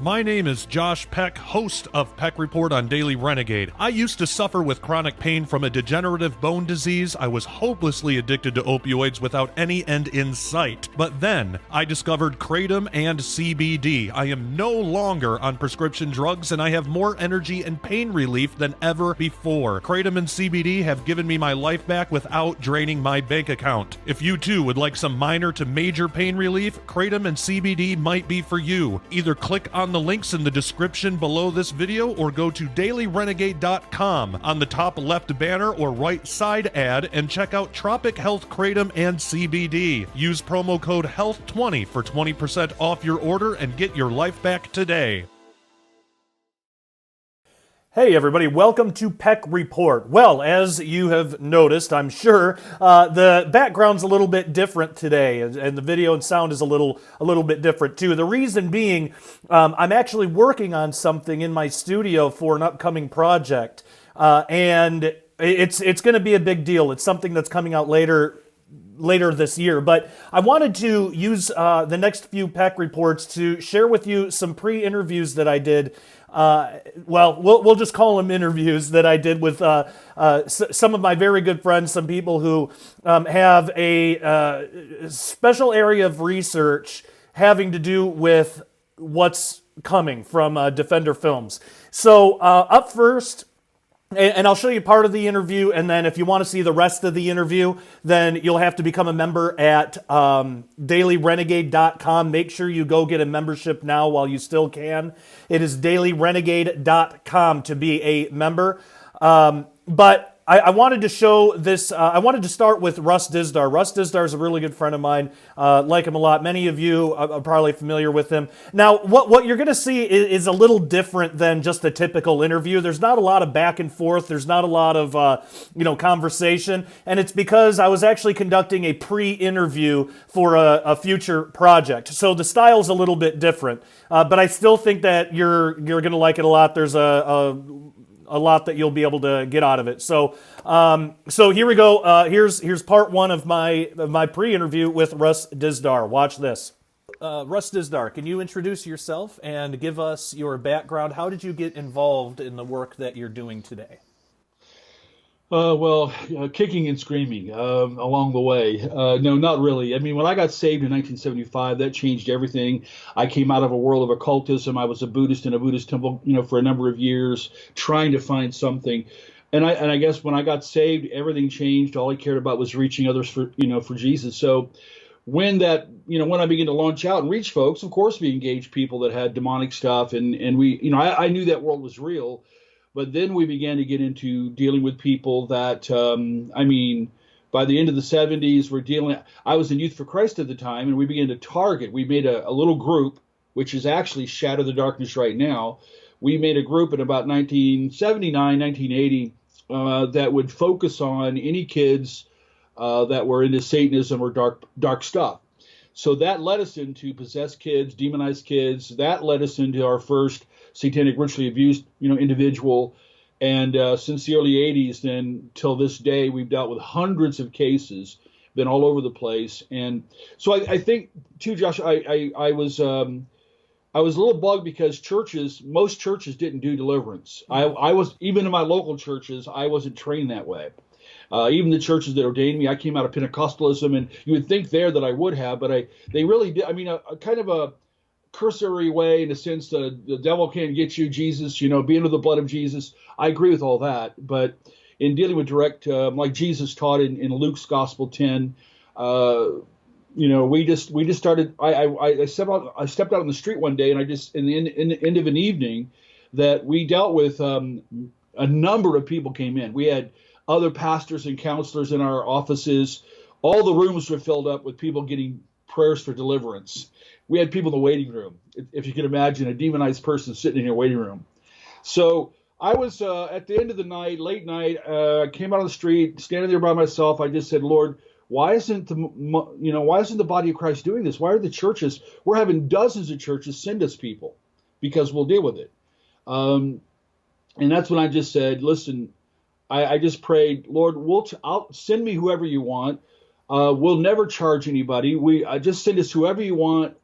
My name is Josh Peck, host of Peck Report on Daily Renegade. I used to suffer with chronic pain from a degenerative bone disease. I was hopelessly addicted to opioids without any end in sight. But then, I discovered Kratom and CBD. I am no longer on prescription drugs, and I have more energy and pain relief than ever before. Kratom and CBD have given me my life back without draining my bank account. If you too would like some minor to major pain relief, Kratom and CBD might be for you. Either click on the links in the description below this video or go to dailyrenegade.com on the top left banner or right side ad and check out Tropic Health Kratom and CBD. Use promo code HEALTH20 for 20% off your order and get your life back today. Hey everybody, welcome to Peck Report. Well, as you have noticed, I'm sure, the background's a little bit different today, and the video and sound is a little bit different too. The reason being, I'm actually working on something in my studio for an upcoming project, and it's going to be a big deal. It's something that's coming out later this year, but I wanted to use the next few Peck Reports to share with you some pre-interviews that I did. We'll just call them interviews that I did with some of my very good friends, some people who have a special area of research having to do with what's coming from Defender Films. So up first, and I'll show you part of the interview, and then if you want to see the rest of the interview, then you'll have to become a member at dailyrenegade.com. Make sure you go get a membership now while you still can. It is dailyrenegade.com to be a member. But I wanted to show this, I wanted to start with Russ Dizdar. Russ Dizdar is a really good friend of mine, like him a lot. Many of you are probably familiar with him. Now, what you're going to see is a little different than just a typical interview. There's not a lot of back and forth. There's not a lot of, conversation. And it's because I was actually conducting a pre-interview for a future project. So the style's a little bit different. But I still think that you're going to like it a lot. There's a lot that you'll be able to get out of it. So here we go. Here's part one of my pre-interview with Russ Dizdar. Watch this. Russ Dizdar, can you introduce yourself and give us your background? How did you get involved in the work that you're doing today? Kicking and screaming along the way. No, not really. I mean, when I got saved in 1975, that changed everything. I came out of a world of occultism. I was a Buddhist in a Buddhist temple, for a number of years, trying to find something. And I guess when I got saved, everything changed. All I cared about was reaching others for Jesus. So when I began to launch out and reach folks, of course, we engaged people that had demonic stuff, and we, I knew that world was real. But then we began to get into dealing with people that, by the end of the 70s, I was in Youth for Christ at the time, and we began to target. We made a little group, which is actually Shadow the Darkness right now. We made a group in about 1979, 1980, that would focus on any kids that were into Satanism or dark stuff. So that led us into possessed kids, demonized kids. That led us into our first satanic ritually abused, individual. And since the early 80s, then till this day, we've dealt with hundreds of cases, been all over the place. And so I think too, Josh, I was a little bugged because most churches didn't do deliverance. I was, even in my local churches, I wasn't trained that way. Even the churches that ordained me, I came out of Pentecostalism, and you would think there that I would have, but they really did. I mean, a kind of a cursory way, in a sense, the devil can't get you, Jesus, be under the blood of Jesus. I agree with all that, but in dealing with direct, like Jesus taught in Luke's Gospel 10, we just started. I stepped out on the street one day, and I just in the end of an evening that we dealt with, a number of people came in. We had other pastors and counselors in our offices. All the rooms were filled up with people getting prayers for deliverance. We had people in the waiting room. If you can imagine a demonized person sitting in your waiting room. So I was at the end of the night, late night. I came out on the street, standing there by myself. I just said, Lord, why isn't the body of Christ doing this? Why are the churches? We're having dozens of churches send us people because we'll deal with it. And that's when I just said, listen, I just prayed, Lord, I'll send me whoever you want. We'll never charge anybody. I just send us whoever you want.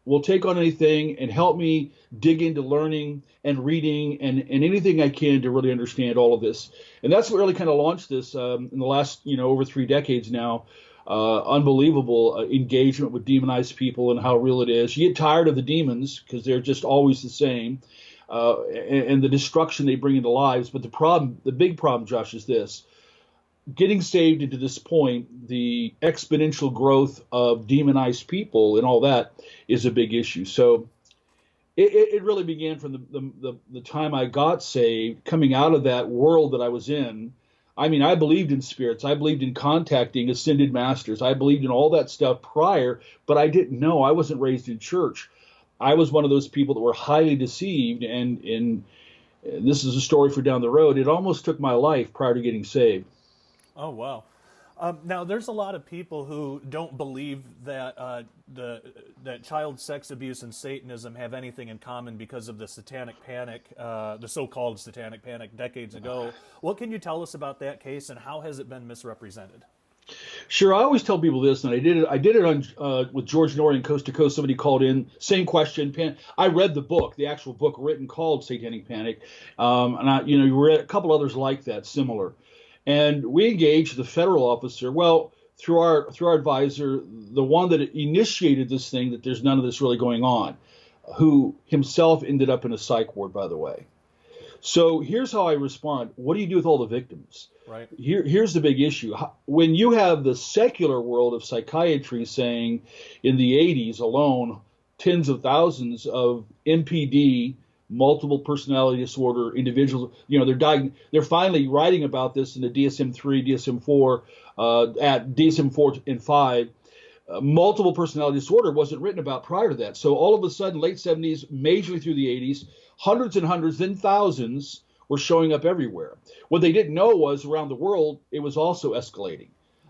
We'll take on anything and help me dig into learning and reading and anything I can to really understand all of this. And that's what really kind of launched this in the last, over 3 decades now. Unbelievable engagement with demonized people and how real it is. You get tired of the demons because they're just always the same, and the destruction they bring into lives. But the big problem, Josh, is this. Getting saved into this point, the exponential growth of demonized people and all that is a big issue. So it really began from the time I got saved, coming out of that world that I was in. I mean, I believed in spirits. I believed in contacting ascended masters. I believed in all that stuff prior, but I didn't know. I wasn't raised in church. I was one of those people that were highly deceived, and this is a story for down the road. It almost took my life prior to getting saved. Oh, wow. Now, there's a lot of people who don't believe that that child sex abuse and Satanism have anything in common because of the Satanic Panic, the so-called Satanic Panic decades ago. What can you tell us about that case, and how has it been misrepresented? Sure, I always tell people this, and I did it on with George Norrie Coast to Coast. Somebody called in, same question. I read the book, the actual book written called Satanic Panic, and you read a couple others like that, similar. And we engaged the federal officer, through our advisor, the one that initiated this thing, that there's none of this really going on, who himself ended up in a psych ward, by the way. So here's how I respond. What do you do with all the victims? Right. Here's the big issue. When you have the secular world of psychiatry saying in the 80s alone, tens of thousands of MPD, multiple personality disorder individuals, they're finally writing about this in the DSM-3, DSM-4, at DSM-4 and 5. Multiple personality disorder wasn't written about prior to that. So all of a sudden, late 70s, majorly through the 80s, hundreds and hundreds, then thousands were showing up everywhere. What they didn't know was around the world, it was also escalating.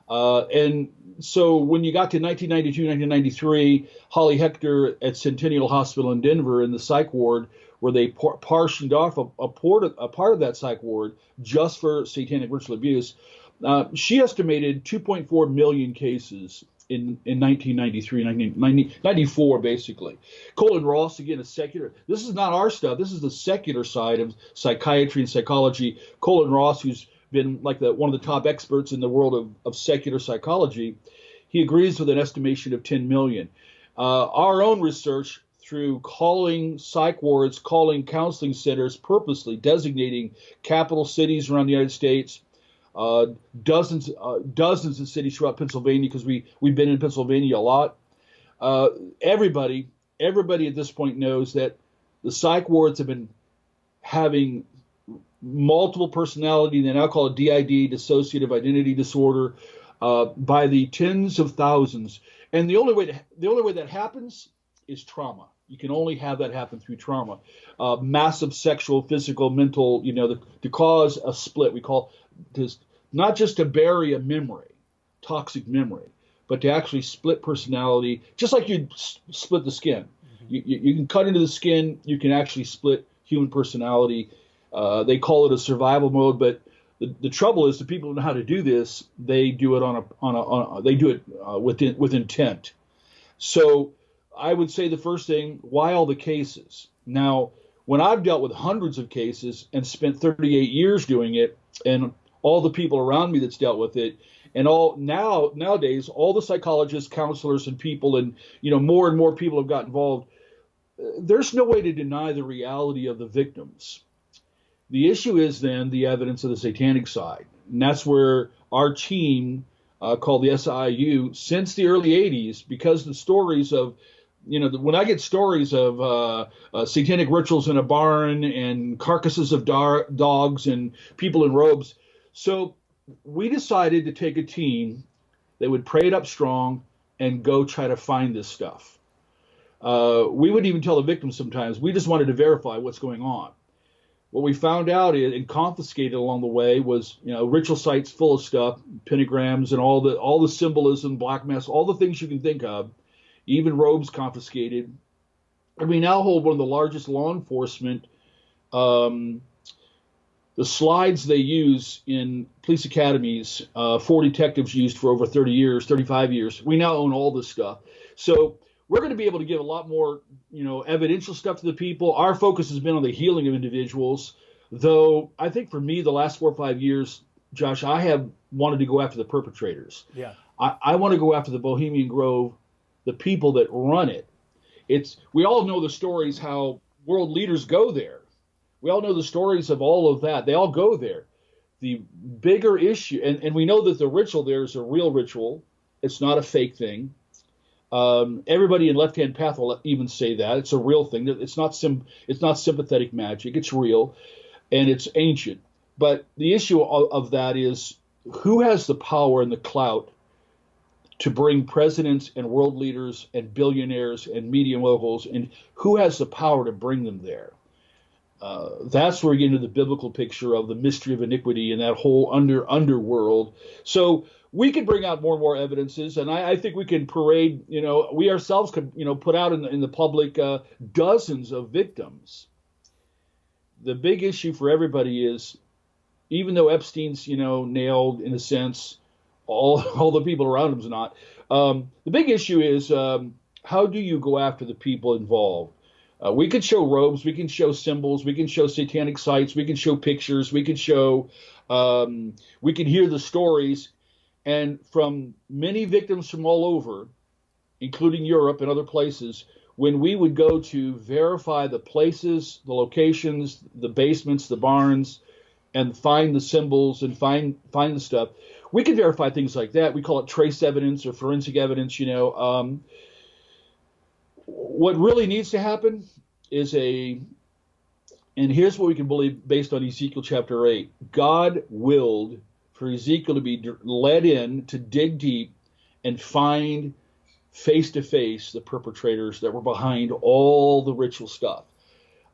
And so when you got to 1992, 1993, Holly Hector at Centennial Hospital in Denver in the psych ward, where they partitioned off a part of that psych ward just for satanic ritual abuse, she estimated 2.4 million cases in 1993, 1994, basically. Colin Ross, again, a secular. This is not our stuff. This is the secular side of psychiatry and psychology. Colin Ross, who's been like one of the top experts in the world of secular psychology, he agrees with an estimation of 10 million. Our own research, through calling psych wards, calling counseling centers, purposely designating capital cities around the United States, dozens of cities throughout Pennsylvania, because we've been in Pennsylvania a lot. Everybody at this point knows that the psych wards have been having multiple personality, they now call it DID, dissociative identity disorder, by the tens of thousands. And the only way that happens is trauma. You can only have that happen through trauma. Massive sexual, physical, mental, to cause a split. We call this not just to bury a memory, toxic memory, but to actually split personality, just like you'd split the skin. Mm-hmm. You can cut into the skin. You can actually split human personality. They call it a survival mode, but the trouble is the people who know how to do this, they do it with intent. So I would say the first thing, why all the cases? Now, when I've dealt with hundreds of cases and spent 38 years doing it, and all the people around me that's dealt with it, and nowadays, all the psychologists, counselors, and people, and more and more people have got involved, there's no way to deny the reality of the victims. The issue is then the evidence of the satanic side. And that's where our team, called the SIU, since the early 80s, because the stories of, when I get stories of satanic rituals in a barn and carcasses of dogs and people in robes. So we decided to take a team that would pray it up strong and go try to find this stuff. We wouldn't even tell the victims sometimes. We just wanted to verify what's going on. what we found out and confiscated along the way was, ritual sites full of stuff, pentagrams and all the symbolism, black mass, all the things you can think of, even robes confiscated. And we now hold one of the largest law enforcement. The slides they use in police academies, 4 detectives used for over 30 years, 35 years. We now own all this stuff. So we're going to be able to give a lot more, evidential stuff to the people. Our focus has been on the healing of individuals, though I think for me, the last 4 or 5 years, Josh, I have wanted to go after the perpetrators. Yeah. I want to go after the Bohemian Grove, the people that run it. We all know the stories how world leaders go there. We all know the stories of all of that. They all go there. The bigger issue, and we know that the ritual there is a real ritual. It's not a fake thing. Everybody in Left Hand Path will even say that it's a real thing. It's not sympathetic magic. It's real, and it's ancient. But the issue of that is who has the power and the clout to bring presidents and world leaders and billionaires and media moguls, and who has the power to bring them there? That's where we get into the biblical picture of the mystery of iniquity and that whole underworld. So we could bring out more and more evidences, and I think we can parade, we ourselves could, put out in the public dozens of victims. The big issue for everybody is, even though Epstein's, nailed in a sense, all the people around him's not. The big issue is how do you go after the people involved? We can show robes, we can show symbols, we can show satanic sites, we can show pictures, we can show, we can hear the stories. And from many victims from all over, including Europe and other places, when we would go to verify the places, the locations, the basements, the barns, and find the symbols and find the stuff, we can verify things like that. We call it trace evidence or forensic evidence, What really needs to happen is and here's what we can believe based on Ezekiel chapter 8. God willed for Ezekiel to be led in to dig deep and find face to face the perpetrators that were behind all the ritual stuff.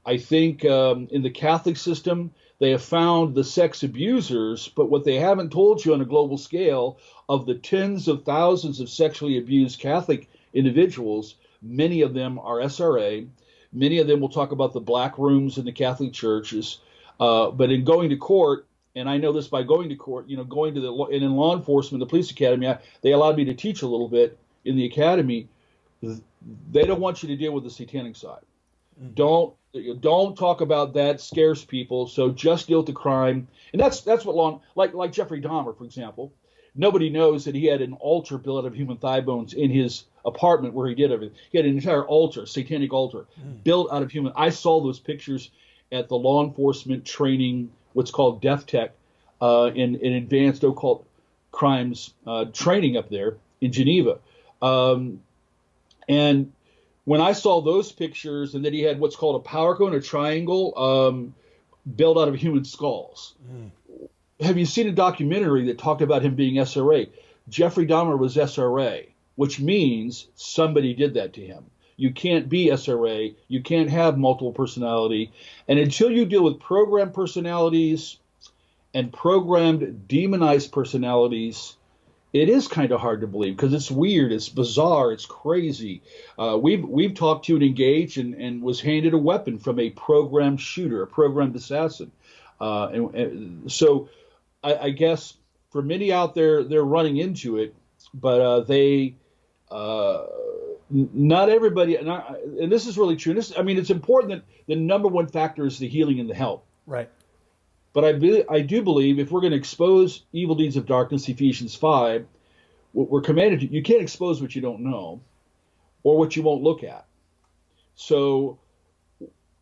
I think in the Catholic system, they have found the sex abusers, but what they haven't told you on a global scale, of the tens of thousands of sexually abused Catholic individuals, many of them are SRA. Many of them will talk about the black rooms in the Catholic churches. But in going to court, and I know this by going to court, going to and in law enforcement, the police academy, they allowed me to teach a little bit in the academy. They don't want you to deal with the satanic side. Mm-hmm. Don't talk about that, scares people. So just deal with the crime. And that's what like Jeffrey Dahmer, for example. Nobody knows that he had an altar built out of human thigh bones in his apartment where he did everything. He had an entire altar, satanic altar, built out of human. I saw those pictures at the law enforcement training, what's called Death Tech, in advanced occult crimes training up there in Geneva. And when I saw those pictures, and that he had what's called a power cone, a triangle, built out of human skulls. Have you seen a documentary that talked about him being SRA? Jeffrey Dahmer was SRA, which means somebody did that to him. You can't be SRA. You can't have multiple personality. And until you deal with programmed personalities and programmed demonized personalities, it is kind of hard to believe because it's weird, it's bizarre, it's crazy. We've talked to and engaged and was handed a weapon from a programmed shooter, a programmed assassin. And so I guess for many out there, they're running into it, but not everybody, and this is really true. It's important that the number one factor is the healing and the help. Right. But I do believe if we're going to expose evil deeds of darkness, Ephesians 5, what we're commanded to, you can't expose what you don't know or what you won't look at. So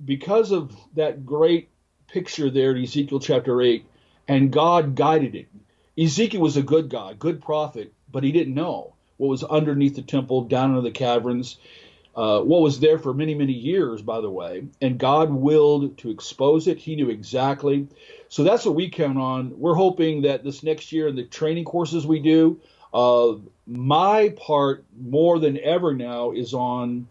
because of that great picture there in Ezekiel chapter 8, and God guided it. Ezekiel was a good guy, good prophet, but he didn't know what was underneath the temple, down into the caverns, what was there for many, many years, by the way. And God willed to expose it. He knew exactly. So that's what we count on. We're hoping that this next year in the training courses we do, my part more than ever now is on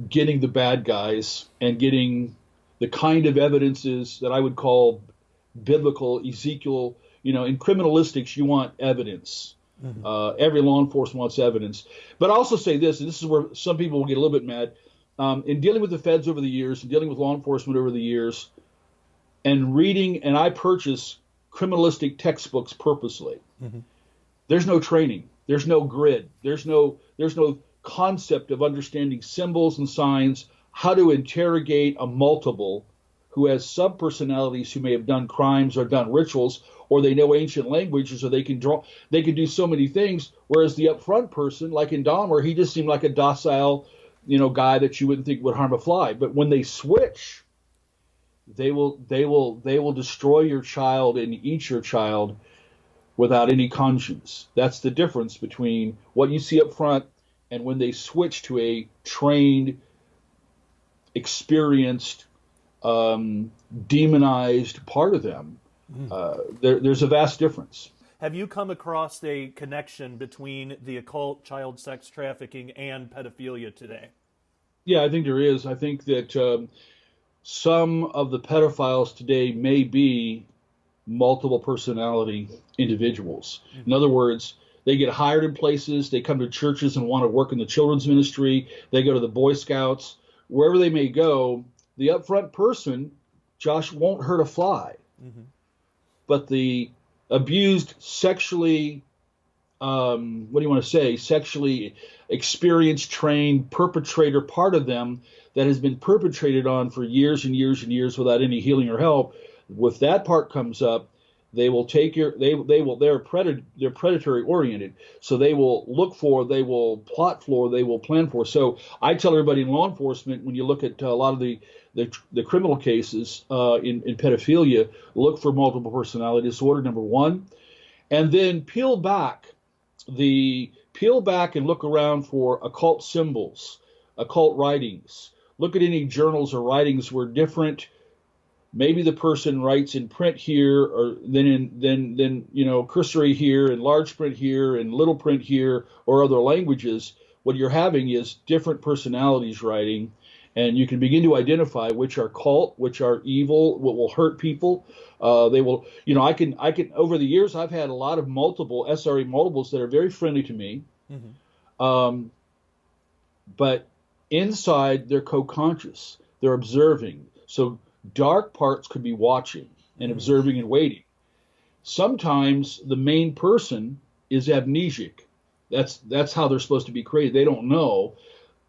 getting the bad guys and getting the kind of evidences that I would call biblical, Ezekiel. In criminalistics, you want evidence. Every law enforcement wants evidence. But I also say this, and this is where some people will get a little bit mad. In dealing with the feds over the years, and dealing with law enforcement over the years, and reading, and I purchase criminalistic textbooks purposely. There's no training. There's no grid. There's no concept of understanding symbols and signs, how to interrogate a multiple who has sub-personalities who may have done crimes or done rituals, or they know ancient languages, or they can do so many things. Whereas the upfront person, like in Dahmer, he just seemed like a docile, guy that you wouldn't think would harm a fly. But when they switch, they will destroy your child and eat your child without any conscience. That's the difference between what you see up front and when they switch to a trained, experienced, demonized part of them. There's a vast difference. Have you come across a connection between the occult, child sex trafficking, and pedophilia today? Yeah, I think there is. I think that some of the pedophiles today may be multiple personality individuals. In other words, they get hired in places, they come to churches and want to work in the children's ministry, they go to the Boy Scouts, wherever they may go. The upfront person, Josh, won't hurt a fly. But the abused, sexually, sexually experienced, trained perpetrator part of them that has been perpetrated on for years and years and years without any healing or help, if that part comes up, they will take they're predatory oriented. So they will look for, they will plot for, they will plan for. So I tell everybody in law enforcement, when you look at a lot of the criminal cases in pedophilia, look for multiple personality disorder, number one, and then peel back and look around for occult symbols, occult writings. Look at any journals or writings where different, maybe the person writes in print here, or then cursory here, and large print here, and little print here, or other languages. What you're having is different personalities writing, and you can begin to identify which are cult, which are evil, what will hurt people. They will, I can over the years I've had a lot of multiple SRE multiples that are very friendly to me, but inside they're co-conscious, they're observing. So dark parts could be watching and observing and waiting. Sometimes the main person is amnesic. That's how they're supposed to be created. They don't know.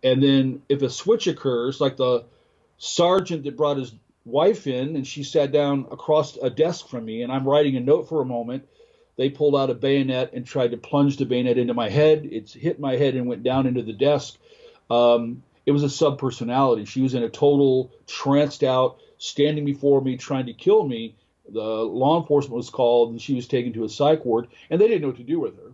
And then if a switch occurs, like the sergeant that brought his wife in and she sat down across a desk from me and I'm writing a note for a moment, they pulled out a bayonet and tried to plunge the bayonet into my head. It's hit my head and went down into the desk. It was a sub-personality. She was in a total tranced out, standing before me, trying to kill me. The law enforcement was called, and she was taken to a psych ward, and they didn't know what to do with her.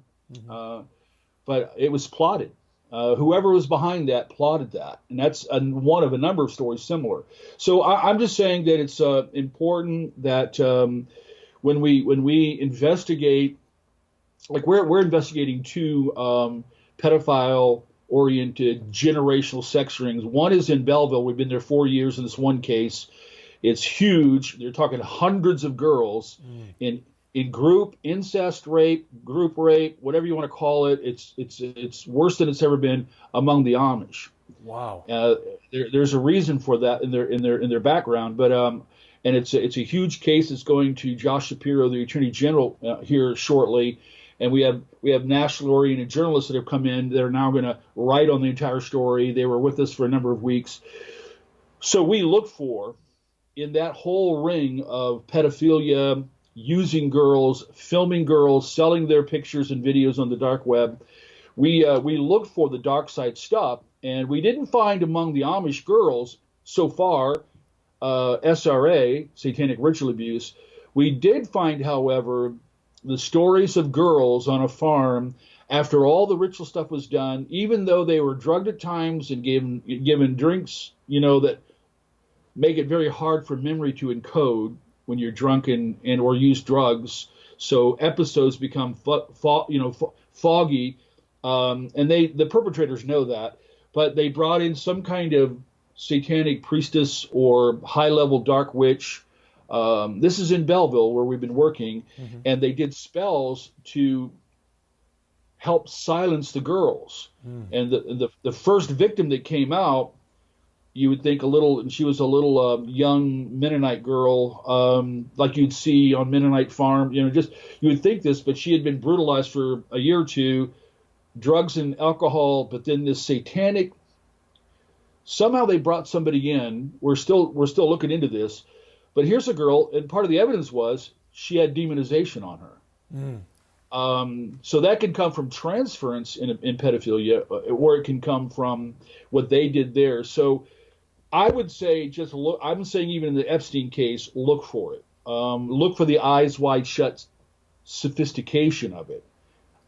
But it was plotted. Whoever was behind that plotted that, and that's one of a number of stories similar. So I'm just saying that it's important that when we investigate, like we're investigating two pedophile-oriented generational sex rings. One is in Belleville. We've been there 4 years in this one case. It's huge. They're talking hundreds of girls in group incest rape, group rape, whatever you want to call it. It's worse than it's ever been among the Amish. Wow. There's a reason for that in their background, but and it's a huge case. It's going to Josh Shapiro, the Attorney General, here shortly, and we have nationally oriented journalists that have come in that are now going to write on the entire story. They were with us for a number of weeks, so we look for in that whole ring of pedophilia, using girls, filming girls, selling their pictures and videos on the dark web. We looked for the dark side stuff, and we didn't find among the Amish girls so far SRA, satanic ritual abuse. We did find, however, the stories of girls on a farm after all the ritual stuff was done, even though they were drugged at times and given drinks, that make it very hard for memory to encode when you're drunk and or use drugs. So episodes become foggy, and the perpetrators know that. but they brought in some kind of satanic priestess or high-level dark witch. This is in Belleville where we've been working, and they did spells to help silence the girls. And the first victim that came out, you would think she was a little young Mennonite girl, like you'd see on Mennonite farm. You would think this, but she had been brutalized for a year or two, drugs and alcohol, but then this satanic. Somehow they brought somebody in. We're still looking into this, but here's a girl, and part of the evidence was she had demonization on her. So that can come from transference in pedophilia, or it can come from what they did there. So I would say just look. I'm saying even in the Epstein case, look for it. Look for the eyes wide shut sophistication of it.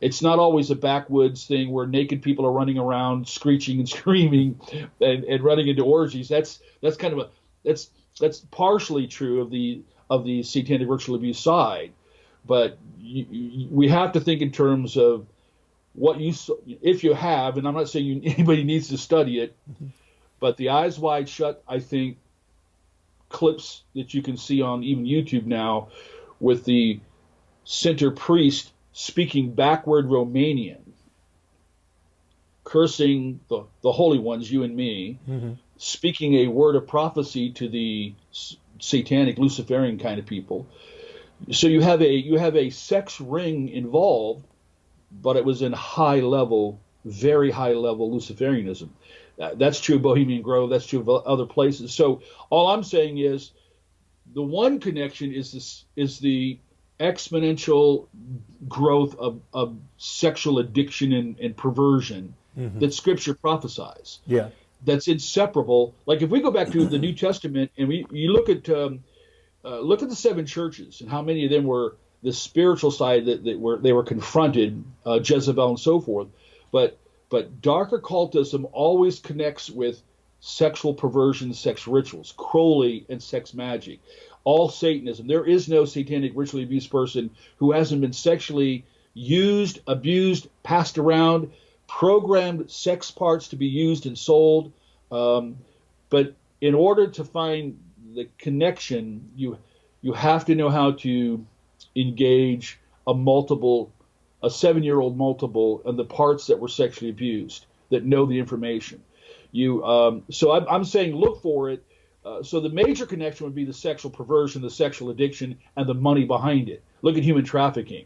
It's not always a backwoods thing where naked people are running around screeching and screaming and running into orgies. That's kind of that's partially true of the satanic ritual abuse side, but we have to think in terms of what if you have, and I'm not saying anybody needs to study it, but the eyes wide shut, I think, clips that you can see on even YouTube now with the center priest speaking backward Romanian, cursing the holy ones, you and me, speaking a word of prophecy to the satanic Luciferian kind of people. So you have a sex ring involved, but it was in very high level Luciferianism. That's true of Bohemian Grove. That's true of other places. So all I'm saying is the one connection is the exponential growth of sexual addiction and perversion that Scripture prophesies. Yeah, that's inseparable. Like if we go back to the New Testament and you look at the seven churches and how many of them were the spiritual side that they were confronted, Jezebel and so forth, but dark occultism always connects with sexual perversion, sex rituals, Crowley and sex magic. All Satanism. There is no satanic ritually abused person who hasn't been sexually used, abused, passed around, programmed sex parts to be used and sold. But in order to find the connection, you have to know how to engage a 7-year-old multiple and the parts that were sexually abused that know the information. So I'm saying look for it. So the major connection would be the sexual perversion, the sexual addiction, and the money behind it. Look at human trafficking.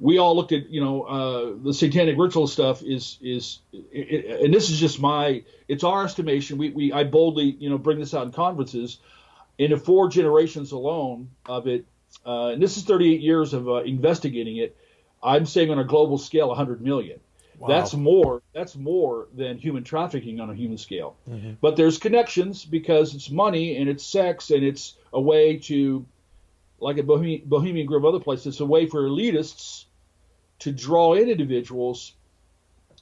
We all looked at, the satanic ritual stuff and this is just it's our estimation. I boldly, bring this out in conferences. In 4 generations alone of it, and this is 38 years of investigating it, I'm saying on a global scale, 100 million. Wow. That's more than human trafficking on a human scale. But there's connections because it's money and it's sex and it's a way to, like at Bohemian Grove, other places, it's a way for elitists to draw in individuals,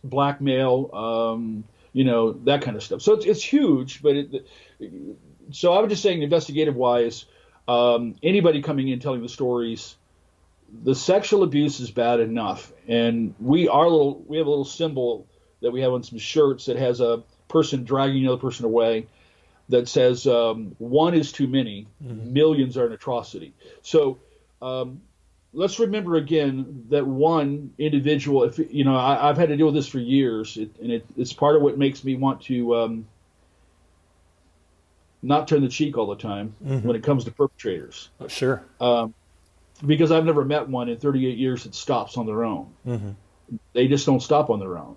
blackmail, that kind of stuff. So it's huge. But so I was just saying, investigative wise, anybody coming in telling the stories. The sexual abuse is bad enough, and we have a little symbol that we have on some shirts that has a person dragging another person away that says one is too many, millions are an atrocity. So let's remember again that one individual. If I've had to deal with this for years, it's part of what makes me want to not turn the cheek all the time when it comes to perpetrators. Sure. Because I've never met one in 38 years that stops on their own. They just don't stop on their own.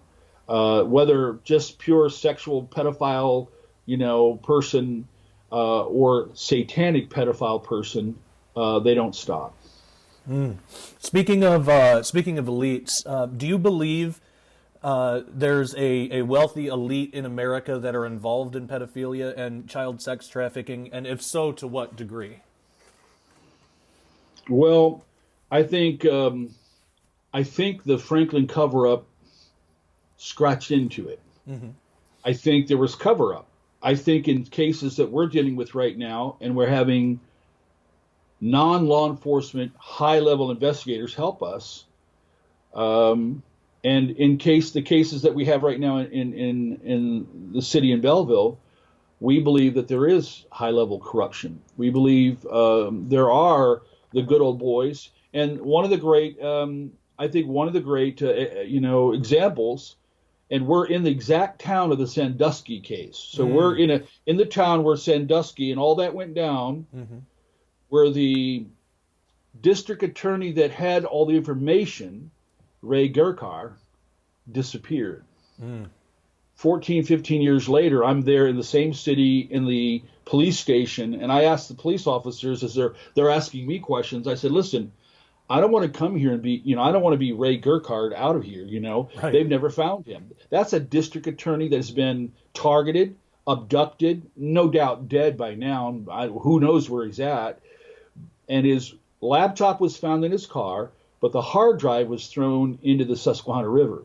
Whether just pure sexual pedophile, person, or satanic pedophile person, they don't stop. Speaking of elites, do you believe there's a wealthy elite in America that are involved in pedophilia and child sex trafficking, and if so, to what degree? Well, I think the Franklin cover-up scratched into it. I think there was cover-up. I think in cases that we're dealing with right now, and we're having non-law enforcement, high-level investigators help us, and And in the cases that we have right now in the city in Belleville, we believe that there is high-level corruption. We believe there are the good old boys. And one of the great, I think one of the great, examples, and we're in the exact town of the Sandusky case. So we're in the town where Sandusky and all that went down, where the district attorney that had all the information, Ray Gerkar, disappeared. 14, 15 years later, I'm there in the same city in the police station, and I asked the police officers as they're asking me questions. I said, listen, I don't want to come here and be, I don't want to be Ray Gerkard out of here, Right. They've never found him. That's a district attorney that has been targeted, abducted, no doubt dead by now. Who knows where he's at. And his laptop was found in his car, but the hard drive was thrown into the Susquehanna River.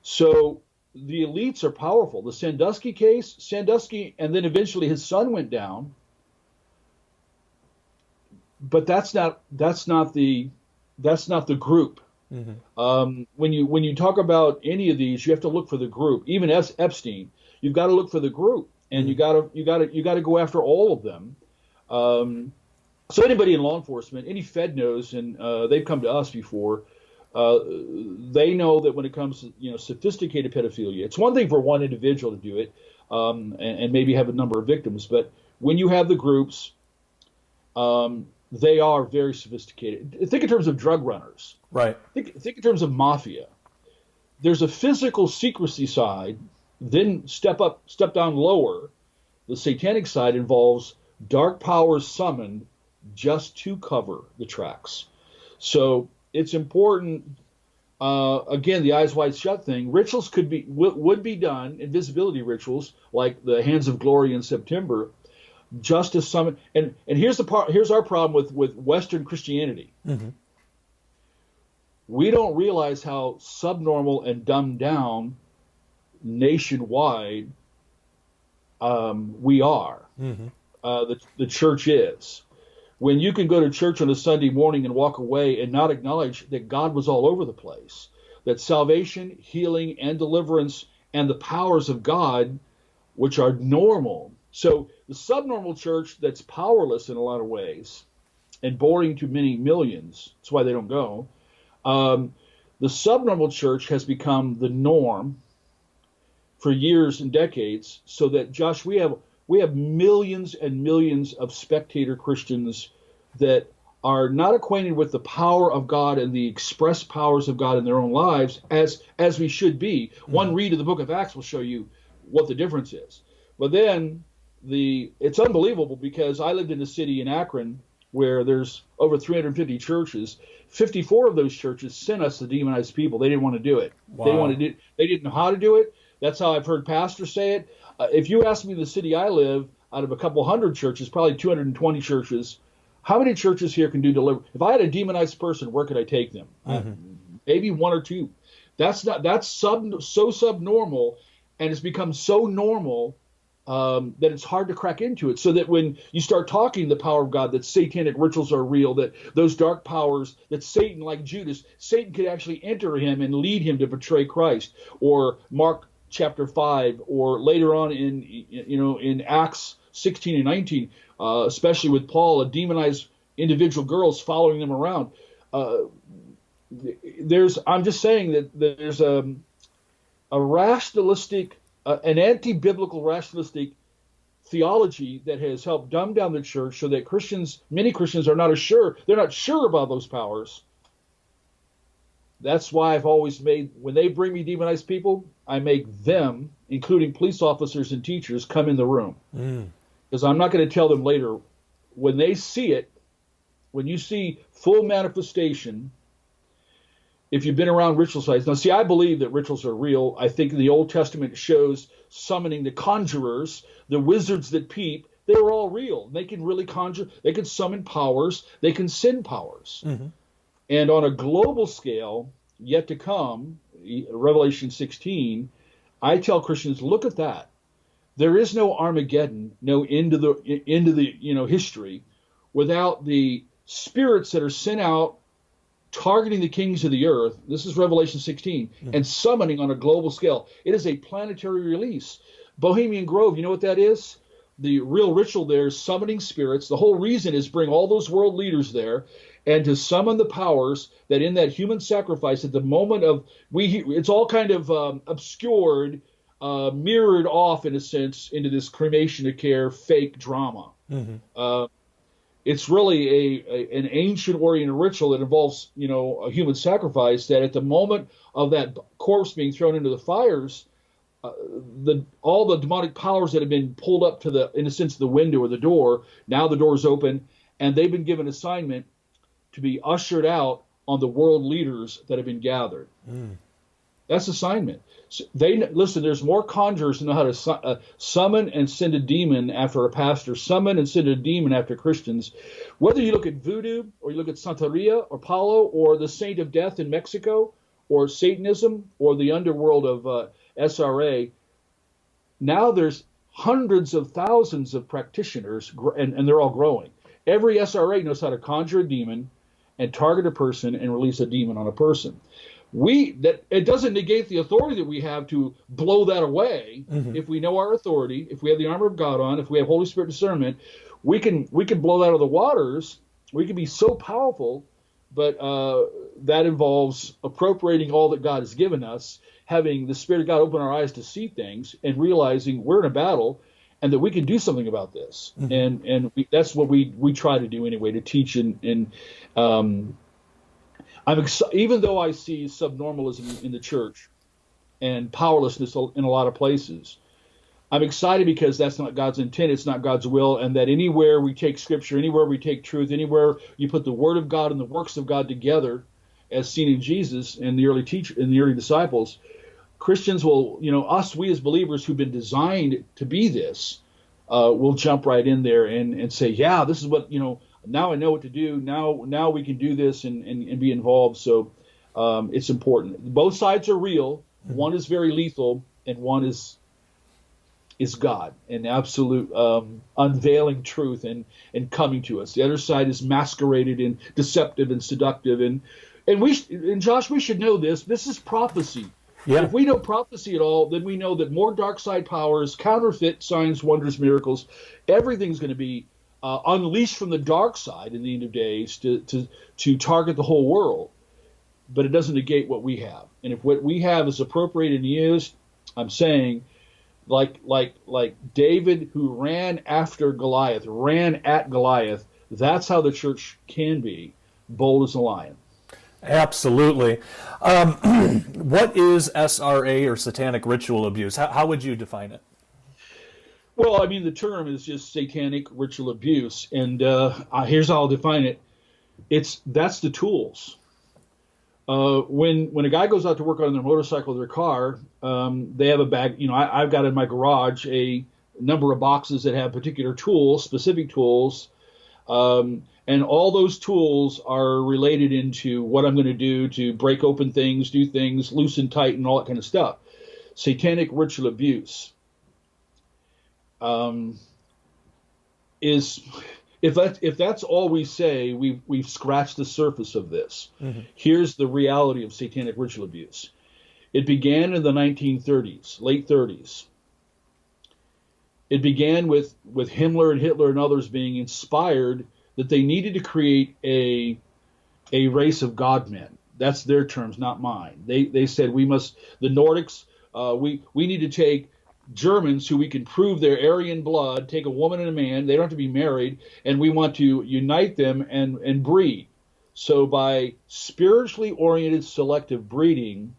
So the elites are powerful. The Sandusky case, and then eventually his son went down. But that's not the group. When you talk about any of these, you have to look for the group. Even Epstein, you've got to look for the group, and you got to go after all of them. So anybody in law enforcement, any Fed knows, and they've come to us before. They know that when it comes to sophisticated pedophilia, it's one thing for one individual to do it, and maybe have a number of victims. But when you have the groups, they are very sophisticated. Think in terms of drug runners. Right. Think in terms of mafia. There's a physical secrecy side, then step down lower. The satanic side involves dark powers summoned just to cover the tracks. So it's important. Again, the eyes wide shut thing. Rituals would be done, invisibility rituals like the Hands of Glory in September, just to summon. And here's our problem with Western Christianity. We don't realize how subnormal and dumbed down nationwide we are. The church is. When you can go to church on a Sunday morning and walk away and not acknowledge that God was all over the place, that salvation, healing, and deliverance and the powers of God, which are normal. So the subnormal church that's powerless in a lot of ways and boring to many millions, that's why they don't go, the subnormal church has become the norm for years and decades, so that, Josh, we have millions and millions of spectator Christians that are not acquainted with the power of God and the express powers of God in their own lives as we should be. One read of the book of Acts will show you what the difference is. But then it's unbelievable, because I lived in a city in Akron where there's over 350 churches. 54 of those churches sent us the demonized people. They didn't want to do it. Wow. They didn't know how to do it. That's how I've heard pastors say it. If you ask me the city I live, out of a couple hundred churches, probably 220 churches, how many churches here can do deliverance? If I had a demonized person, where could I take them? Maybe one or two. That's so subnormal, and it's become so normal that it's hard to crack into it. So that when you start talking the power of God, that satanic rituals are real, that those dark powers, that Satan, like Judas, Satan could actually enter him and lead him to betray Christ, or Mark chapter 5, or later on in Acts 16 and 19, especially with Paul, demonized individual girls following them around. I'm just saying that there's a rationalistic, an anti-biblical rationalistic theology that has helped dumb down the church, so that many Christians are not sure. They're not sure about those powers. That's why I've always when they bring me demonized people, I make them, including police officers and teachers, come in the room. Because I'm not going to tell them later. When they see it, when you see full manifestation, if you've been around ritual sites. Now, see, I believe that rituals are real. I think the Old Testament shows summoning the conjurers, the wizards that peep. They were all real. They can really conjure. They can summon powers. They can send powers. And on a global scale, yet to come, Revelation 16, I tell Christians, look at that. There is no Armageddon, no end of the history, without the spirits that are sent out targeting the kings of the earth. This is Revelation 16, and summoning on a global scale. It is a planetary release. Bohemian Grove, you know what that is? The real ritual there is summoning spirits. The whole reason is bring all those world leaders there and to summon the powers that in that human sacrifice at the moment of, it's all kind of obscured, mirrored off in a sense into this cremation of care fake drama. It's really an ancient oriented ritual that involves, a human sacrifice that at the moment of that corpse being thrown into the fires, all the demonic powers that have been pulled up to the, in a sense, the window or the door, now the door is open, and they've been given assignment to be ushered out on the world leaders that have been gathered. That's assignment. So listen, there's more conjurers who know how to summon and send a demon after a pastor, summon and send a demon after Christians. Whether you look at voodoo, or you look at Santeria, or Palo, or the Saint of Death in Mexico, or Satanism, or the underworld of SRA, now there's hundreds of thousands of practitioners, and they're all growing. Every SRA knows how to conjure a demon and target a person and release a demon on a person. It doesn't negate the authority that we have to blow that away. If we know our authority, if we have the armor of God on, if we have Holy Spirit discernment, we can blow that out of the waters. We can be so powerful, but that involves appropriating all that God has given us, having the Spirit of God open our eyes to see things, and realizing we're in a battle and that we can do something about this. That's what we try to do anyway, to teach even though I see subnormalism in the church and powerlessness in a lot of places, I'm excited because that's not God's intent, it's not God's will, and that anywhere we take Scripture, anywhere we take truth, anywhere you put the Word of God and the works of God together, as seen in Jesus and the early disciples, Christians will, we as believers who've been designed to be this, will jump right in there and say, yeah, this is what, now I know what to do. Now we can do this and be involved. So it's important. Both sides are real. One is very lethal, and one is God, and absolute unveiling truth and coming to us. The other side is masqueraded and deceptive and seductive. And Josh, we should know this. This is prophecy. Yeah. If we know prophecy at all, then we know that more dark side powers, counterfeit signs, wonders, miracles, everything's going to be unleashed from the dark side in the end of days to target the whole world. But it doesn't negate what we have. And if what we have is appropriated and used, I'm saying, like David, who ran at Goliath, that's how the church can be, bold as a lion. Absolutely. What is SRA, or satanic ritual abuse? How would you define it? Well, I mean, the term is just satanic ritual abuse, and here's how I'll define it. That's the tools. When a guy goes out to work on their motorcycle or their car, they have a bag. I've got in my garage a number of boxes that have particular tools, specific tools, and all those tools are related into what I'm going to do to break open things, do things, loosen, tighten, all that kind of stuff. Satanic ritual abuse is, if that's all we say, we've scratched the surface of this. Here's the reality of satanic ritual abuse. It began in the 1930s, late 30s. It began with Himmler and Hitler and others being inspired that they needed to create a race of God-men. That's their terms, not mine. They said the Nordics, we need to take Germans who we can prove their Aryan blood, take a woman and a man, they don't have to be married, and we want to unite them and breed. So by spiritually oriented selective breeding,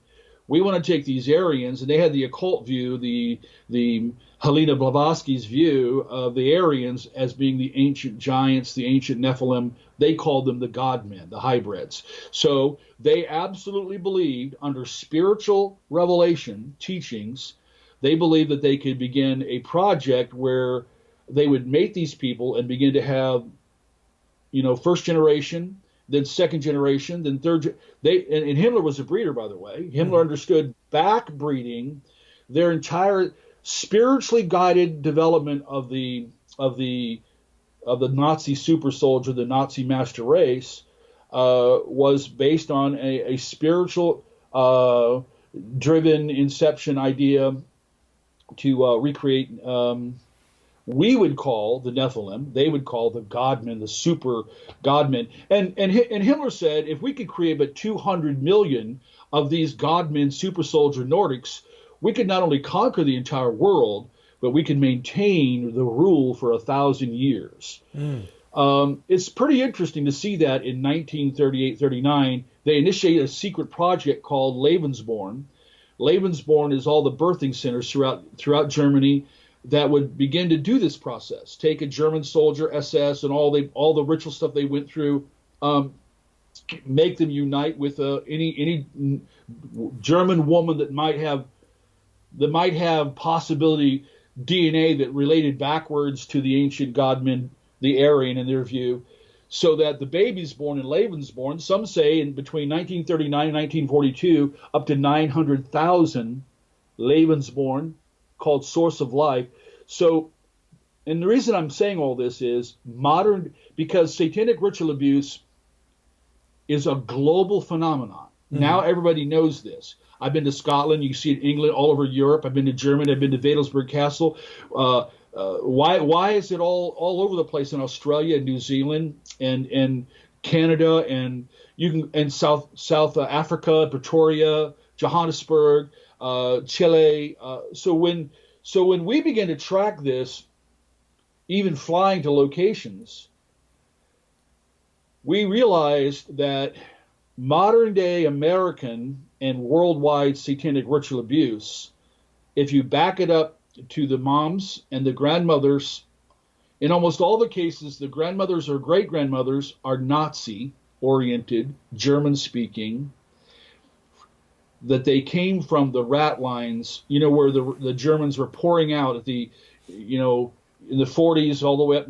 we want to take these Aryans, and they had the occult view, the Helena Blavatsky's view of the Aryans as being the ancient giants, the ancient Nephilim. They called them the God-men, the hybrids. So they absolutely believed, under spiritual revelation teachings, they believed that they could begin a project where they would mate these people and begin to have, first generation, then second generation, then third. And Himmler was a breeder, by the way. Himmler understood back breeding, their entire spiritually guided development of the Nazi super soldier, the Nazi master race. was based on a spiritual driven inception idea to recreate, we would call the Nephilim, they would call the Godmen, the super Godmen. And Himmler said, if we could create but 200 million of these Godmen, super soldier Nordics, we could not only conquer the entire world, but we could maintain the rule for 1,000 years. It's pretty interesting to see that in 1938-39, they initiated a secret project called Lebensborn. Lebensborn is all the birthing centers throughout Germany that would begin to do this process. Take a German soldier, SS, and all the ritual stuff they went through, make them unite with any German woman that might have possibility DNA that related backwards to the ancient godmen, the Aryan in their view, so that the babies born in Lebensborn, some say in between 1939 and 1942, up to 900,000 Lebensborn, called source of life. So, and the reason I'm saying all this is because satanic ritual abuse is a global phenomenon. Now everybody knows this. I've been to Scotland. You see it in England, all over Europe. I've been to Germany. I've been to Wedelsburg Castle. Why is it all over the place in Australia and New Zealand and Canada and South Africa, Pretoria, Johannesburg, Chile. So when we begin to track this, even flying to locations, we realized that modern day American and worldwide satanic ritual abuse, if you back it up to the moms and the grandmothers, in almost all the cases, the grandmothers or great-grandmothers are Nazi-oriented, German-speaking, that they came from the rat lines, where the Germans were pouring out at the, in the 40s all the way up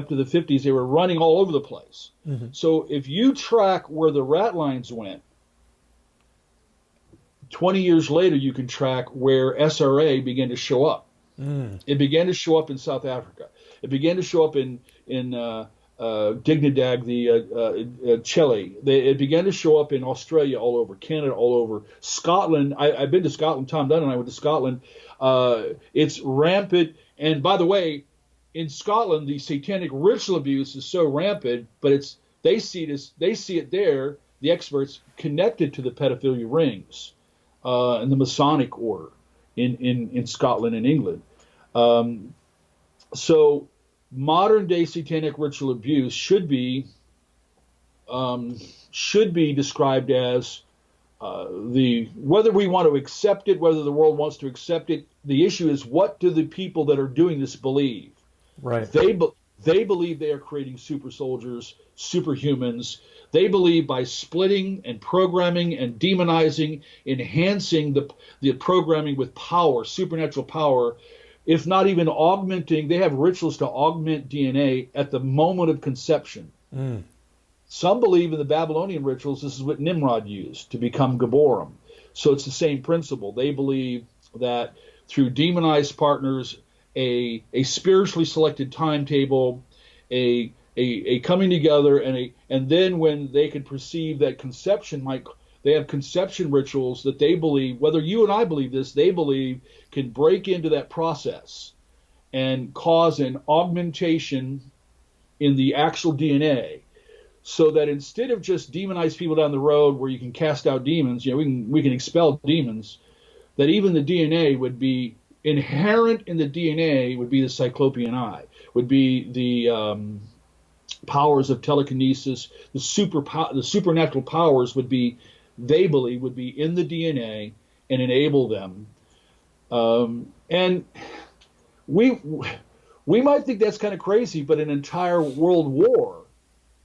to the 50s, they were running all over the place. So if you track where the rat lines went, 20 years later, you can track where SRA began to show up. It began to show up in South Africa. It began to show up in Dignadag, Chile. It began to show up in Australia, all over Canada, all over Scotland. I've been to Scotland. Tom Dunn and I went to Scotland. It's rampant. And by the way, in Scotland, the satanic ritual abuse is so rampant, but they see it there. The experts connected to the pedophilia rings and the Masonic order in Scotland and England. So modern day satanic ritual abuse should be described as whether we want to accept it, whether the world wants to accept it. The issue is, what do the people that are doing this believe? Right. They believe they are creating super soldiers, superhumans. They believe by splitting and programming and demonizing, enhancing the programming with power, supernatural power, if not even augmenting, they have rituals to augment DNA at the moment of conception. Some believe in the Babylonian rituals, this is what Nimrod used to become Geborim. So it's the same principle. They believe that through demonized partners, a spiritually selected timetable, a coming together, and then when they can perceive that conception they have conception rituals that they believe, whether you and I believe this, they believe can break into that process and cause an augmentation in the actual DNA, so that instead of just demonize people down the road where you can cast out demons, we can expel demons, that even the DNA would be inherent in the DNA would be the Cyclopean eye, would be the powers of telekinesis, the supernatural powers they believe would be in the DNA and enable them. And we might think that's kind of crazy, but an entire world war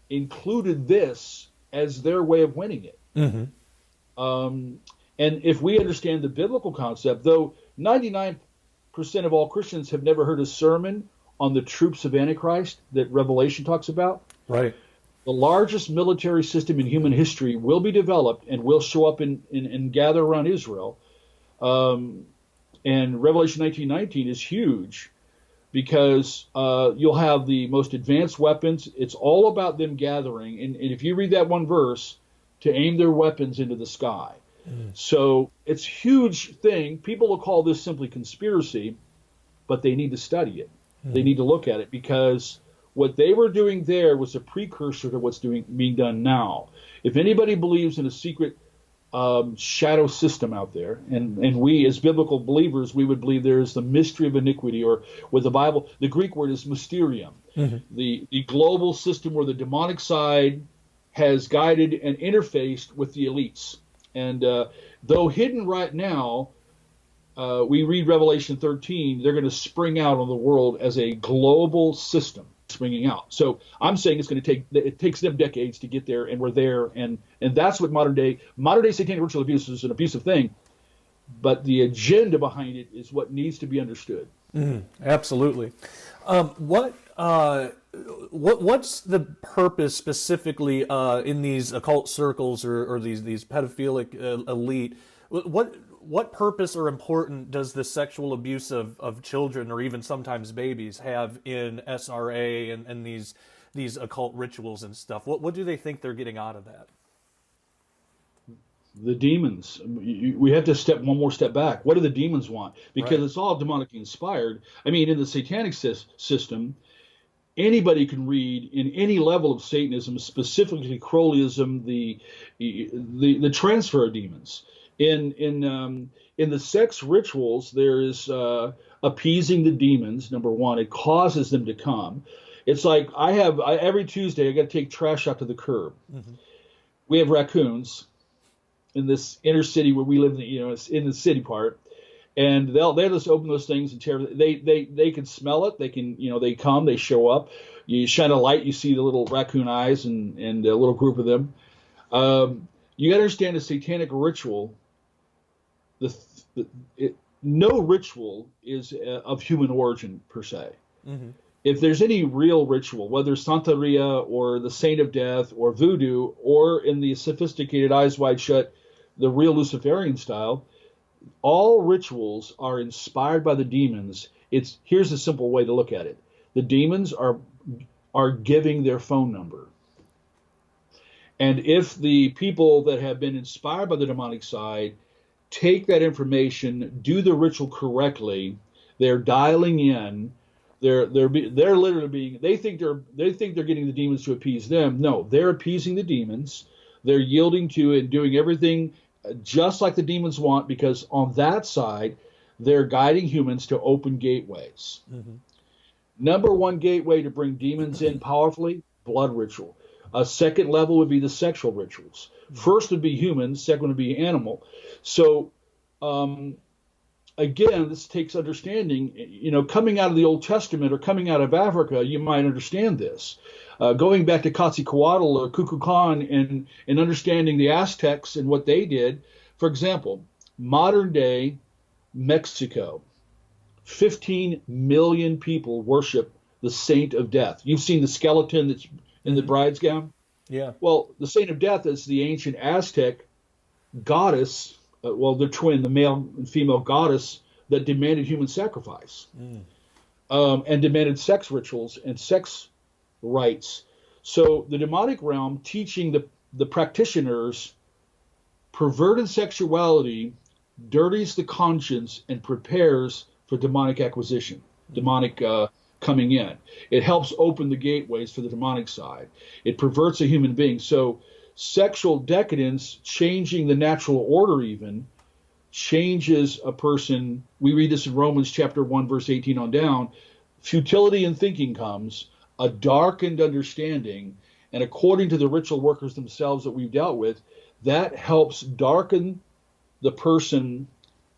included this as their way of winning it. And if we understand the biblical concept, though 99% of all Christians have never heard a sermon on the troops of Antichrist that Revelation talks about. Right. The largest military system in human history will be developed and will show up and gather around Israel. And Revelation 19:19 is huge. because you'll have the most advanced weapons. It's all about them gathering. And if you read that one verse, to aim their weapons into the sky. So it's a huge thing. People will call this simply conspiracy, but they need to study it. They need to look at it, because what they were doing there was a precursor to what's being done now. If anybody believes in a secret shadow system out there, and we as biblical believers, we would believe there is the mystery of iniquity, or with the Bible, the Greek word is mysterium, the global system where the demonic side has guided and interfaced with the elites. And though hidden right now, we read Revelation 13, they're going to spring out on the world as a global system springing out. So I'm saying it takes them decades to get there, and we're there. And that's what modern day satanic ritual abuse is, an abusive thing. But the agenda behind it is what needs to be understood. Absolutely. What's the purpose specifically in these occult circles or these pedophilic elite? What purpose or importance does the sexual abuse of children, or even sometimes babies, have in SRA and these occult rituals and stuff? What do they think they're getting out of that? The demons. We have to step one more step back. What do the demons want? Because It's all demonically inspired. I mean, in the satanic system, anybody can read in any level of Satanism, specifically Crowleyism, the transfer of demons. In the sex rituals, there is appeasing the demons. Number one, it causes them to come. It's like every Tuesday I got to take trash out to the curb. We have raccoons in this inner city where we live. It's in the city part. And they'll just open those things and tear. They can smell it. They can, they come, they show up. You shine a light, you see the little raccoon eyes and a little group of them. You got to understand a satanic ritual. No ritual is of human origin per se. If there's any real ritual, whether Santeria or the Saint of Death or Voodoo, or in the sophisticated Eyes Wide Shut, the real Luciferian style, all rituals are inspired by the demons. Here's a simple way to look at it. The demons are giving their phone number. And if the people that have been inspired by the demonic side take that information, do the ritual correctly, they're dialing in. They're literally being. They think they're getting the demons to appease them. No, they're appeasing the demons. They're yielding to it and doing everything just like the demons want, because on that side, they're guiding humans to open gateways. Number one gateway to bring demons in powerfully: blood ritual. A second level would be the sexual rituals. First would be humans, second would be animal. So, again, this takes understanding. Coming out of the Old Testament or coming out of Africa, you might understand this. Going back to Quetzalcoatl or Kukulkan and understanding the Aztecs and what they did. For example, modern day Mexico, 15 million people worship the Saint of Death. You've seen the skeleton that's in the bride's gown? Yeah. Well, the Saint of Death is the ancient Aztec goddess, they're twin, the male and female goddess that demanded human sacrifice and demanded sex rituals and sex rites. So the demonic realm teaching the practitioners perverted sexuality dirties the conscience and prepares for demonic acquisition, demonic coming in. It helps open the gateways for the demonic side. It perverts a human being. So sexual decadence, changing the natural order even, changes a person. We read this in Romans chapter 1, verse 18 on down. Futility in thinking comes, a darkened understanding, and according to the ritual workers themselves that we've dealt with, that helps darken the person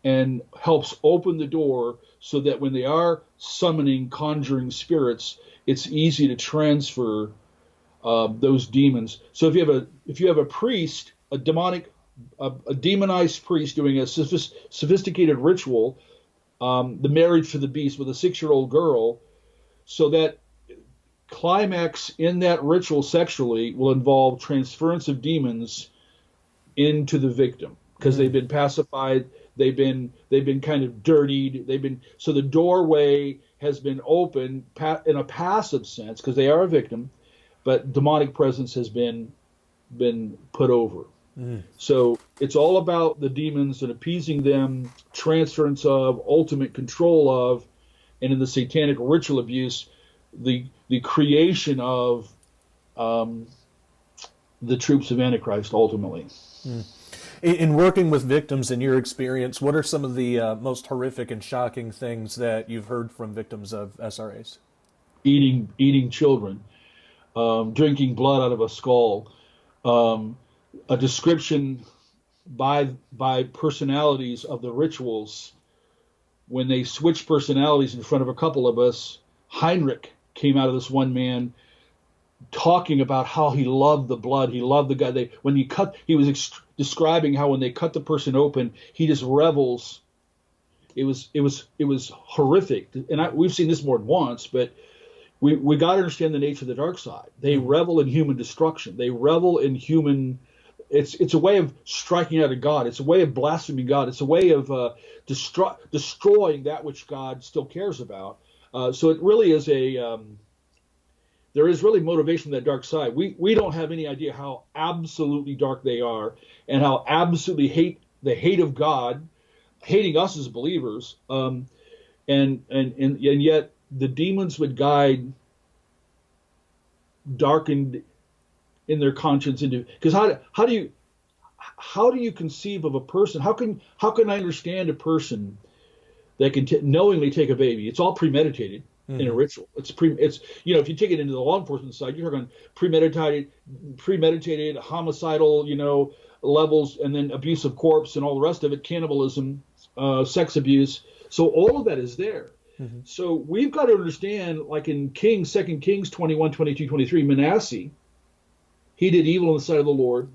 and helps open the door so that when they are summoning, conjuring spirits, it's easy to transfer those demons. So if you have a priest, a demonized priest doing a sophisticated ritual, the marriage for the beast with a 6-year-old girl, so that climax in that ritual sexually will involve transference of demons into the victim because they've been pacified, they've been kind of dirtied, so the doorway has been open in a passive sense because they are a victim, but demonic presence has been put over. So it's all about the demons and appeasing them, transference of, ultimate control of, and in the satanic ritual abuse, the creation of the troops of Antichrist ultimately. In working with victims, in your experience, what are some of the most horrific and shocking things that you've heard from victims of SRAs? Eating children, drinking blood out of a skull, a description by personalities of the rituals. When they switched personalities in front of a couple of us, Heinrich came out of this one man talking about how he loved the blood. He loved the guy. He was describing how when they cut the person open, he just revels. It was horrific. And we've seen this more than once, but we got to understand the nature of the dark side. They revel in human destruction. They revel in human. It's a way of striking out at God. It's a way of blaspheming God. It's a way of destroying that which God still cares about. So it really is there is really motivation in that dark side. We don't have any idea how absolutely dark they are and how absolutely hate of God, hating us as believers, and yet the demons would guide darkened in their conscience into, because how do you conceive of a person? How can I understand a person that can knowingly take a baby? It's all premeditated in a ritual. It's if you take it into the law enforcement side, you're talking premeditated homicidal levels, and then abuse of corpse and all the rest of it, cannibalism, sex abuse. So all of that is there. So we've got to understand, like in 2 Kings 21, 22, 23, Manasseh, he did evil in the sight of the Lord.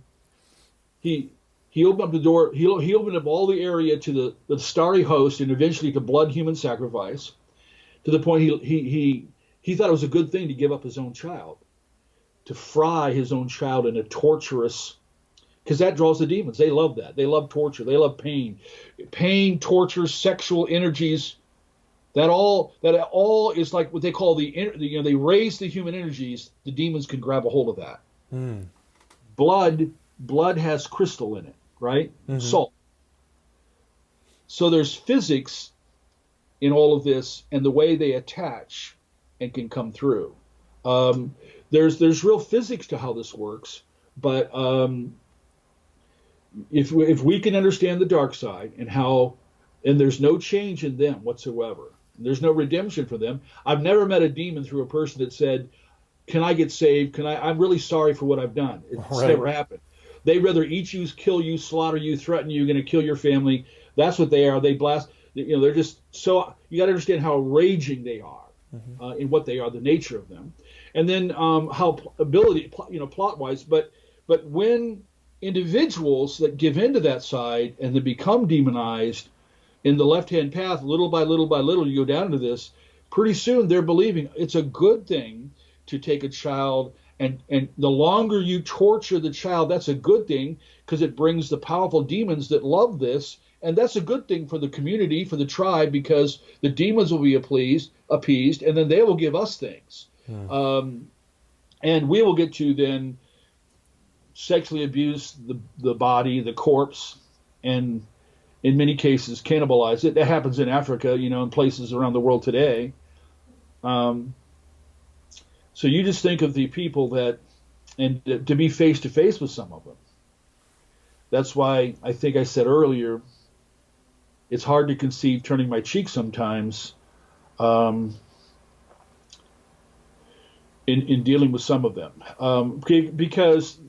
He opened up the door. He opened up all the area to the starry host, and eventually to blood human sacrifice, to the point he thought it was a good thing to give up his own child, to fry his own child in a torturous, because that draws the demons. They love that. They love torture. They love pain, torture, sexual energies. That all is like what they call they raise the human energies. The demons can grab a hold of that. Blood has crystal in it, right? Salt. So there's physics in all of this, and the way they attach and can come through. There's real physics to how this works, but if we can understand the dark side and there's no change in them whatsoever, there's no redemption for them. I've never met a demon through a person that said, "Can I get saved? I'm really sorry for what I've done." It's never happened. They'd rather eat you, kill you, slaughter you, threaten you, going to kill your family. That's what they are. They blast. They're just so. You got to understand how raging they are, in what they are, the nature of them, and then how plot wise. But when individuals that give into that side and they become demonized in the left-hand path, little by little by little, you go down into this. Pretty soon, they're believing it's a good thing to take a child. And the longer you torture the child, that's a good thing, because it brings the powerful demons that love this. And that's a good thing for the community, for the tribe, because the demons will be appeased, and then they will give us things. And we will get to then sexually abuse the body, the corpse, and in many cases cannibalize it. That happens in Africa, in places around the world today. So you just think of the people and to be face to face with some of them. That's why I think I said earlier, it's hard to conceive turning my cheek sometimes in dealing with some of them, because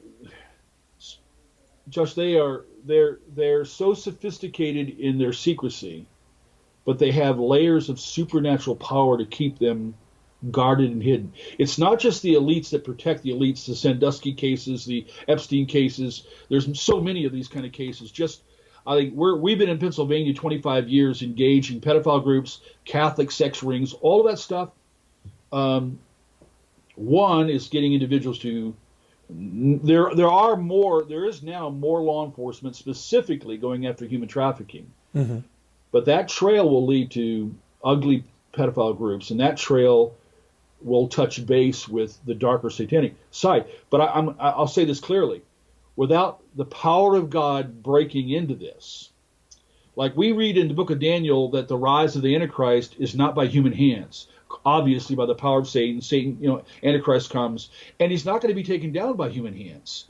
Josh, they're so sophisticated in their secrecy, but they have layers of supernatural power to keep them guarded and hidden. It's not just the elites that protect the elites, the Sandusky cases, the Epstein cases. There's so many of these kind of cases. I think we've been in Pennsylvania 25 years engaging pedophile groups, Catholic sex rings, all of that stuff. One is getting individuals to. There is now more law enforcement specifically going after human trafficking, but that trail will lead to ugly pedophile groups, and that trail will touch base with the darker satanic side. But I'll say this clearly: without the power of God breaking into this, like we read in the book of Daniel that the rise of the Antichrist is not by human hands, obviously by the power of Satan. Satan, Antichrist comes, and he's not going to be taken down by human hands.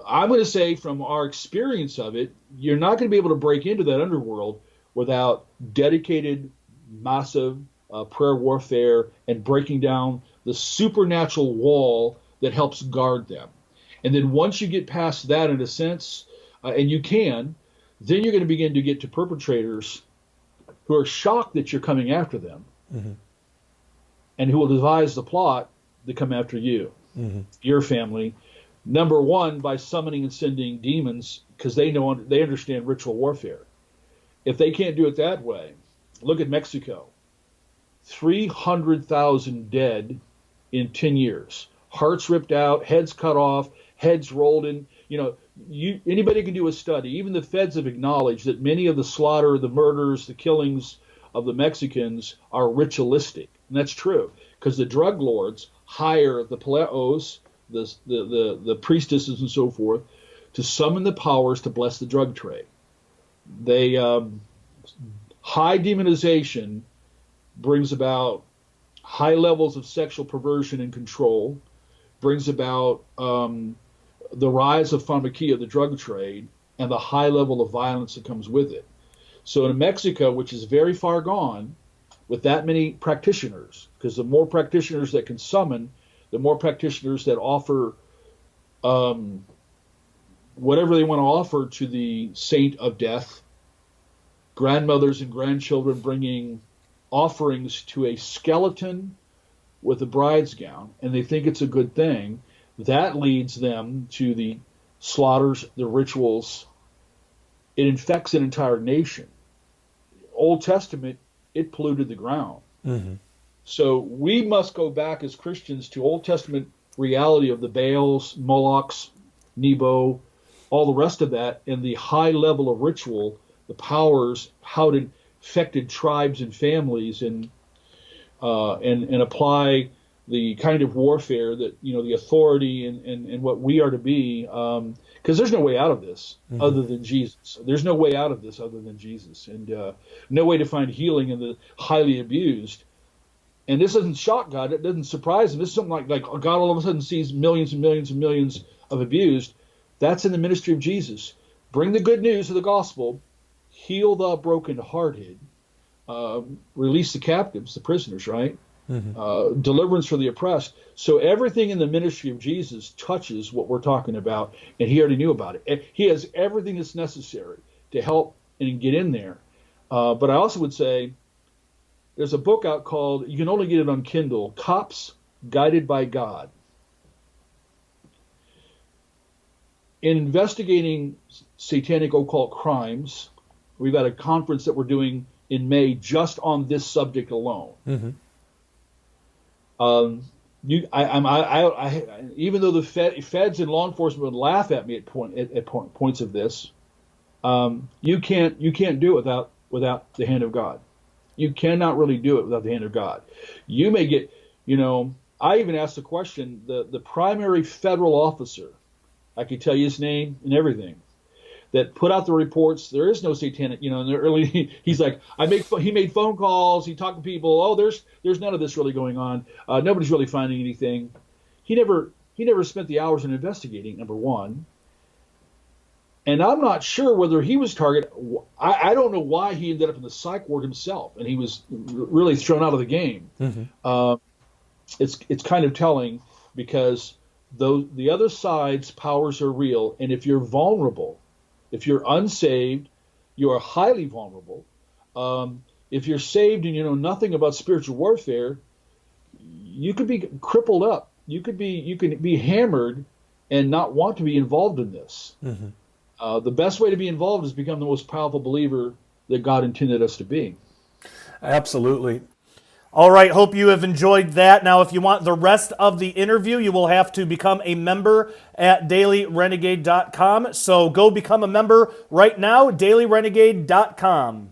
I'm going to say from our experience of it, you're not going to be able to break into that underworld without dedicated, massive prayer warfare and breaking down the supernatural wall that helps guard them. And then once you get past that, in a sense, and you can, then you're going to begin to get to perpetrators who are shocked that you're coming after them, and who will devise the plot to come after you, your family. Number one, by summoning and sending demons, because they understand ritual warfare. If they can't do it that way, look at Mexico. 300,000 dead in 10 years. Hearts ripped out, heads cut off, heads rolled in. Anybody can do a study. Even the feds have acknowledged that many of the slaughter, the murders, the killings of the Mexicans are ritualistic. And that's true, because the drug lords hire the paleos, the priestesses and so forth, to summon the powers to bless the drug trade. They high demonization brings about high levels of sexual perversion and control, brings about the rise of pharmakia, the drug trade, and the high level of violence that comes with it. So in Mexico, which is very far gone, with that many practitioners, because the more practitioners that can summon, the more practitioners that offer whatever they want to offer to the saint of death, grandmothers and grandchildren bringing offerings to a skeleton with a bride's gown, and they think it's a good thing. That leads them to the slaughters, the rituals. It infects an entire nation. Old Testament, it polluted the ground. So we must go back as Christians to Old Testament reality of the Baals, Molochs, Nebo, all the rest of that, and the high level of ritual, the powers, how it affected tribes and families, and apply the kind of warfare that, the authority and what we are to be, because there's no way out of this other than Jesus. There's no way out of this other than Jesus, and no way to find healing in the highly abused. And this doesn't shock God. It doesn't surprise him. This is something like God all of a sudden sees millions and millions and millions of abused. That's in the ministry of Jesus. Bring the good news of the gospel, heal the brokenhearted, release the captives, the prisoners, right? Deliverance for the oppressed. So everything in the ministry of Jesus touches what we're talking about, and he already knew about it. He has everything that's necessary to help and get in there. But I also would say there's a book out called, you can only get it on Kindle, Cops Guided by God. In investigating satanic occult crimes, we've got a conference that we're doing in May just on this subject alone. Even though the feds and law enforcement would laugh at me at points of this, you can't do it without the hand of God. You cannot really do it without the hand of God. You may get, I even asked the question, the primary federal officer, I could tell you his name and everything, that put out the reports. There is no satanic, in the early, he's like, he made phone calls, he talked to people. Oh, there's none of this really going on. Nobody's really finding anything. He never spent the hours in investigating, number one. And I'm not sure whether he was targeted. I don't know why he ended up in the psych ward himself, and he was really thrown out of the game. It's kind of telling, because the other side's powers are real, and if you're vulnerable, if you're unsaved, you are highly vulnerable. If you're saved and you know nothing about spiritual warfare, you could be crippled up. You can be hammered and not want to be involved in this. The best way to be involved is become the most powerful believer that God intended us to be. Absolutely. All right, hope you have enjoyed that. Now, if you want the rest of the interview, you will have to become a member at dailyrenegade.com. So go become a member right now, dailyrenegade.com.